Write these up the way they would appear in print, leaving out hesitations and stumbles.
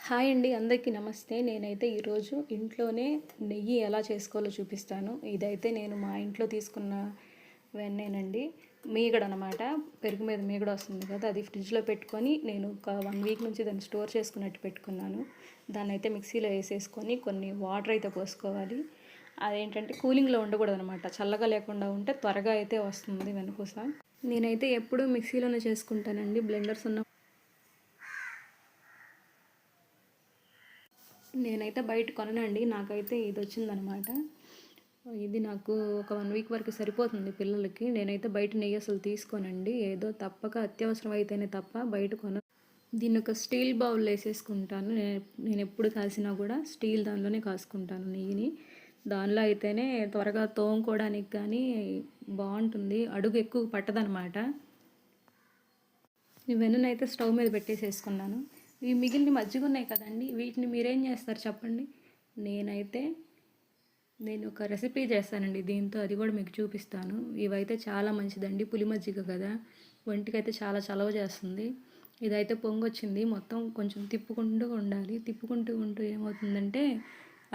Hi అండి, అందరికీ నమస్తే. నేనైతే ఈరోజు ఇంట్లోనే నెయ్యి ఎలా చేసుకోవాలో చూపిస్తాను. ఇదైతే నేను మా ఇంట్లో తీసుకున్న వెన్నేనండి. మీగడ అనమాట. పెరుగు మీద మీగడ వస్తుంది కదా, అది ఫ్రిడ్జ్లో పెట్టుకొని నేను ఒక 1 వీక్ నుంచి దాన్ని స్టోర్ చేసుకున్నట్టు పెట్టుకున్నాను. దాన్ని అయితే మిక్సీలో వేసేసుకొని కొన్ని వాటర్ అయితే పోసుకోవాలి. అదేంటంటే కూలింగ్లో ఉండకూడదు అనమాట, చల్లగా లేకుండా ఉంటే త్వరగా అయితే వస్తుంది వెన్నపూస. నేనైతే ఎప్పుడూ మిక్సీలోనే చేసుకుంటానండి, బ్లెండర్స్ ఉన్న నేనైతే బయట కొననండి. నాకైతే ఇది వచ్చిందనమాట. ఇది నాకు ఒక 1 వీక్ వరకు సరిపోతుంది పిల్లలకి. నేనైతే బయట నెయ్యి అసలు తీసుకోనండి, ఏదో తప్పక అత్యవసరం అయితేనే తప్ప బయట కొన. దీన్ని ఒక స్టీల్ బౌల్ వేసేసుకుంటాను. నేను ఎప్పుడు కాసినా కూడా స్టీల్ దానిలోనే కాసుకుంటాను నెయ్యిని. దానిలో అయితేనే త్వరగా తోముకోవడానికి కానీ బాగుంటుంది, అడుగు ఎక్కువ పట్టదనమాట. ఈ వెన్ననైతే స్టవ్ మీద పెట్టేసేసుకున్నాను. ఇవి మిగిలిన మజ్జిగ ఉన్నాయి కదండి, వీటిని మీరేం చేస్తారు చెప్పండి. నేను ఒక రెసిపీ చేస్తానండి దీంతో, అది కూడా మీకు చూపిస్తాను. ఇవైతే చాలా మంచిదండి, పులి మజ్జిగ కదా, ఒంటికైతే చాలా చలవ చేస్తుంది. ఇదైతే పొంగొచ్చింది, మొత్తం కొంచెం తిప్పుకుంటూ ఉండాలి. తిప్పుకుంటూ ఉంటూ ఏమవుతుందంటే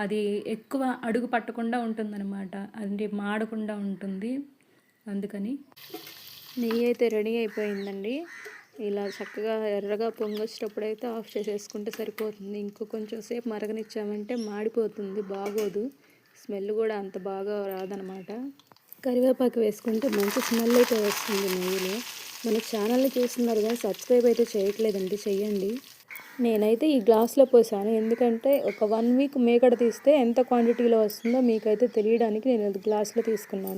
అది ఎక్కువ అడుగు పట్టకుండా ఉంటుందన్నమాట, అది మాడకుండా ఉంటుంది. అందుకని నెయ్యి అయితే రెడీ అయిపోయిందండి. ఇలా చక్కగా ఎర్రగా పొంగొచ్చేటప్పుడు అయితే ఆఫ్ చేసేసుకుంటే సరిపోతుంది. ఇంకో కొంచెం సేపు మరగనిచ్చామంటే మాడిపోతుంది, బాగోదు. స్మెల్ కూడా అంత బాగా రాదనమాట. కరివేపాకు వేసుకుంటే మంచి స్మెల్ అయితే వస్తుంది నెయ్యిలో. మన ఛానల్ని చూస్తున్నారు కానీ సబ్స్క్రైబ్ అయితే చేయట్లేదండి, చెయ్యండి. నేనైతే ఈ గ్లాస్లో పోసాను, ఎందుకంటే ఒక 1 వీక్ మేకడ తీస్తే ఎంత క్వాంటిటీలో వస్తుందో మీకైతే తెలియడానికి నేను గ్లాస్లో తీసుకున్నాను.